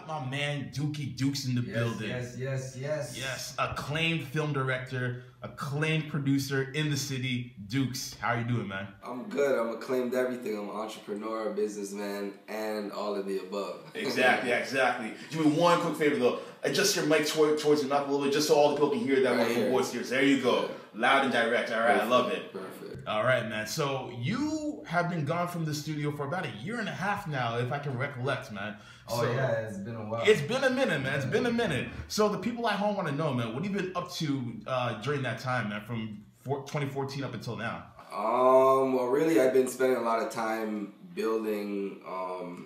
my man Dookie Dukes in the building. Yes, acclaimed film director, acclaimed producer in the city. Dukes, how are you doing, man? I'm good. I'm acclaimed everything. I'm an entrepreneur, businessman, and all of the above. Exactly. Do me one quick favor though. Adjust your mic towards your mouth a little bit, just so all the people can hear that wonderful voice here. So there you go, loud and direct. All right, perfect. I love it. Perfect. All right, man. So you have been gone from the studio for about 1.5 years now, if I can recollect, man. It's been a while. It's been a minute, man. It's been a minute. So the people at home want to know, man, what have you been up to during that time, man, from 2014 up until now? Well, really, I've been spending a lot of time building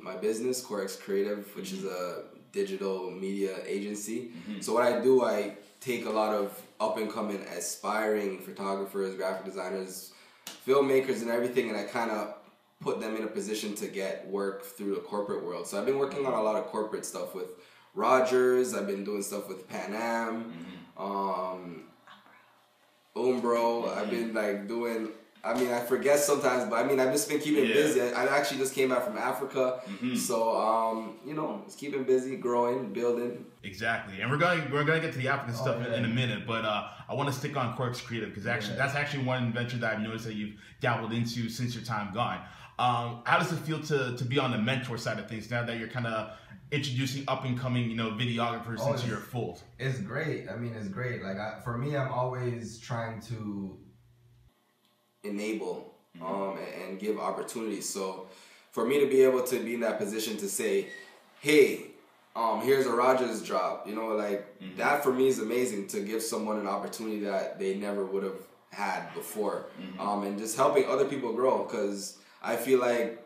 my business, C.O.O.L Creative, which is a digital media agency. So what I do, I take a lot of up-and-coming, aspiring photographers, graphic designers, filmmakers, and everything, and I kind of put them in a position to get work through the corporate world. So I've been working on a lot of corporate stuff with Rogers. I've been doing stuff with Pan Am, Umbro. I've been like doing, I mean, I forget sometimes, but I mean, I've just been keeping busy. I actually just came back from Africa. So, you know, it's keeping busy, growing, building. Exactly. And we're gonna get to the African stuff in a minute, but I want to stick on C.O.O.L Creative because actually that's actually one venture that I've noticed that you've dabbled into since your time gone. How does it feel to be on the mentor side of things now that you're kind of introducing up and coming, you know, videographers into your fold? It's great. I mean, it's great. Like for me, I'm always trying to enable and give opportunities. So for me to be able to be in that position to say, hey, here's a Rogers job, you know, like that for me is amazing, to give someone an opportunity that they never would have had before, and just helping other people grow, because I feel like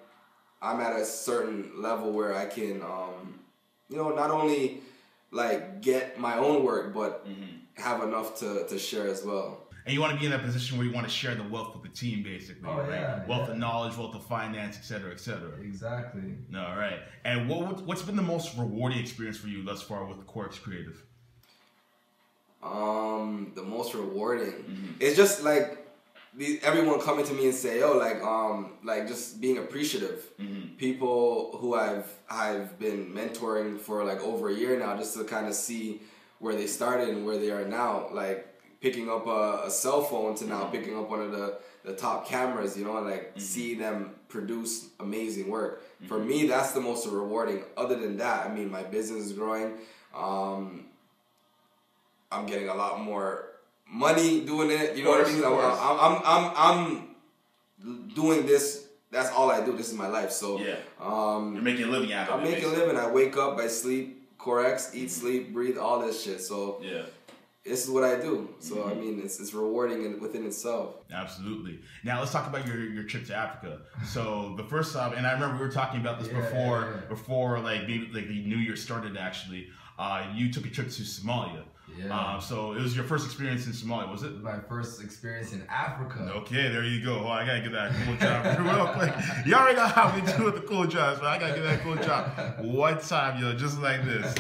I'm at a certain level where I can, you know, not only like get my own work, but have enough to share as well. And you want to be in that position where you want to share the wealth with the team, basically, right? Wealth of knowledge, wealth of finance, et cetera, et cetera. Exactly. All right. And what's been the most rewarding experience for you thus far with C.O.O.L Creative? The most rewarding, it's just like everyone coming to me and say, "Oh, like just being appreciative." People who I've been mentoring for like over a year now, just to kind of see where they started and where they are now, like picking up a cell phone to now picking up one of the top cameras, you know, and like see them produce amazing work. For me, that's the most rewarding. Other than that, I mean, my business is growing. I'm getting a lot more money doing it. You know what I mean? I'm doing this. That's all I do. This is my life. So you're making a living out of it. I'm making a living. I wake up, I sleep, C.O.O.L, eat, sleep, breathe, all this shit. So this is what I do. So I mean, it's rewarding within itself. Absolutely. Now let's talk about your trip to Africa. So the first time, and I remember we were talking about this before like maybe like the new year started. Actually, you took a trip to Somalia. So it was your first experience in Somalia, was it? My first experience in Africa. Okay, there you go. Oh, I gotta get that cool job real quick. You already know how we do with the cool jobs, but I gotta get that cool job one time, yo, just like this.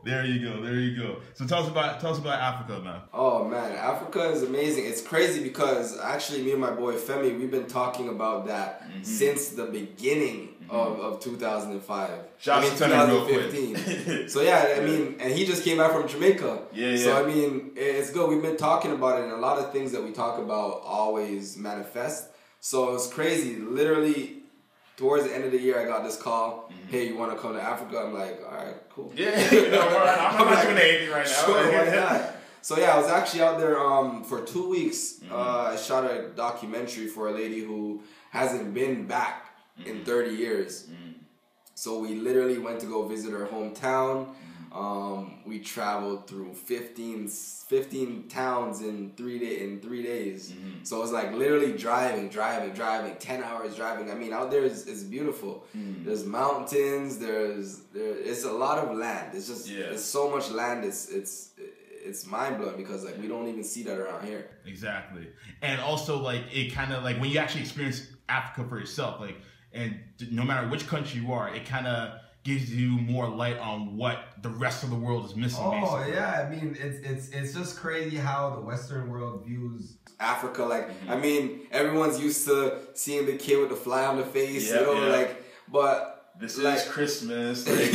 There you go. There you go. So tell us about Africa, man. Oh man, Africa is amazing. It's crazy because actually me and my boy Femi, we've been talking about that since the beginning of 2005. Shout out to 2015. So yeah, I mean, and he just came back from Jamaica. So I mean, it's good. We've been talking about it, and a lot of things that we talk about always manifest. So it's crazy. Literally, towards the end of the year, I got this call. Hey, you want to come to Africa? I'm like, all right, cool. I'm not doing anything right now. Sure, why not? So yeah, I was actually out there for 2 weeks. I shot a documentary for a lady who hasn't been back in 30 years. So we literally went to go visit her hometown. We traveled through 15 towns in 3 days. So it was like literally driving, 10 hours driving. I mean, out there is beautiful. There's mountains, it's a lot of land. It's just, there's so much land, it's mind-blowing because like we don't even see that around here. Exactly. And also like it kind of like when you actually experience Africa for yourself, like, and no matter which country you are, it kind of gives you more light on what the rest of the world is missing. Basically. Yeah, I mean it's just crazy how the Western world views Africa. Like I mean, everyone's used to seeing the kid with the fly on the face, you know, like, but this like, is Christmas. Give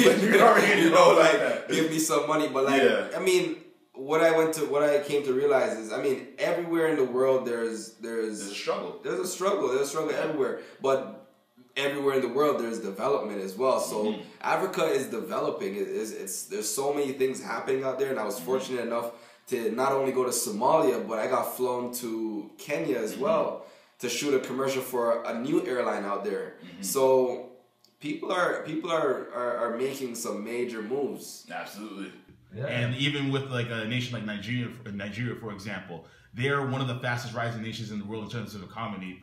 me some money. But like, I mean, what I came to realize is, I mean, everywhere in the world there's a struggle. There's a struggle everywhere. But everywhere in the world there's development as well. So Africa is developing. There's so many things happening out there, and I was fortunate enough to not only go to Somalia, but I got flown to Kenya as well to shoot a commercial for a new airline out there. So people are making some major moves. Absolutely. Yeah. And even with like a nation like Nigeria, for example, they're one of the fastest rising nations in the world in terms of economy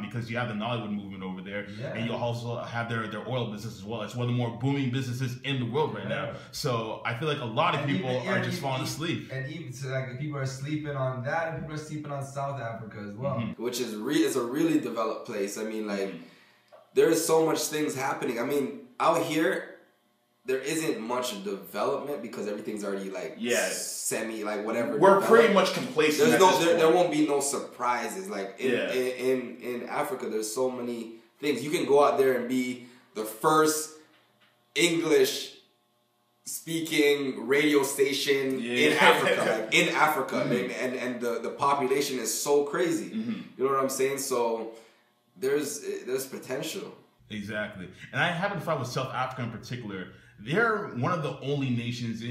because you have the Nollywood movement over there, and you also have their oil business as well. It's one of the more booming businesses in the world right now. So I feel like a lot of people are just falling asleep. And even so, like people are sleeping on that, and people are sleeping on South Africa as well, which is it's a really developed place. I mean, like there's so much things happening. I mean, out here, there isn't much development because everything's already like semi, like whatever. We're pretty much complacent. There won't be no surprises. Like in Africa, there's so many things. You can go out there and be the first English speaking radio station in Africa. Like in Africa, and the population is so crazy. You know what I'm saying? So there's potential. Exactly. And I happen to find with South Africa in particular, they're one of the only nations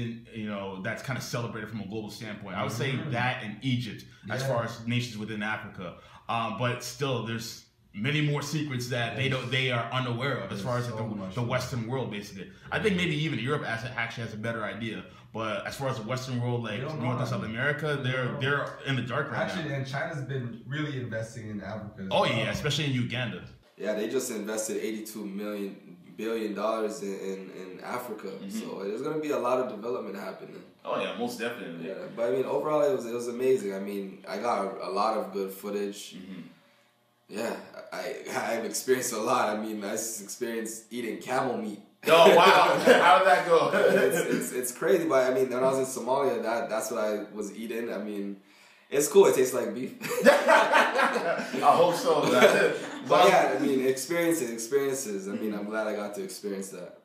that's kind of celebrated from a global standpoint. I would say that and Egypt as far as nations within Africa. But still, there's many more secrets that they are unaware of as far as the Western world, basically. I think maybe even Europe actually has a better idea. But as far as the Western world, like North and South America, they're in the dark right now. Actually, and China's been really investing in Africa. Especially in Uganda. Yeah, they just invested $82 billion in Africa, so there's gonna be a lot of development happening. Oh yeah, most definitely. Yeah, but I mean, overall, it was amazing. I mean, I got a lot of good footage. Yeah, I've experienced a lot. I mean, I experienced eating camel meat. Oh wow! How did that go? it's crazy, but I mean, when I was in Somalia, that's what I was eating. I mean, it's cool. It tastes like beef. I hope so. But yeah, I mean, experiences. I mean, I'm glad I got to experience that.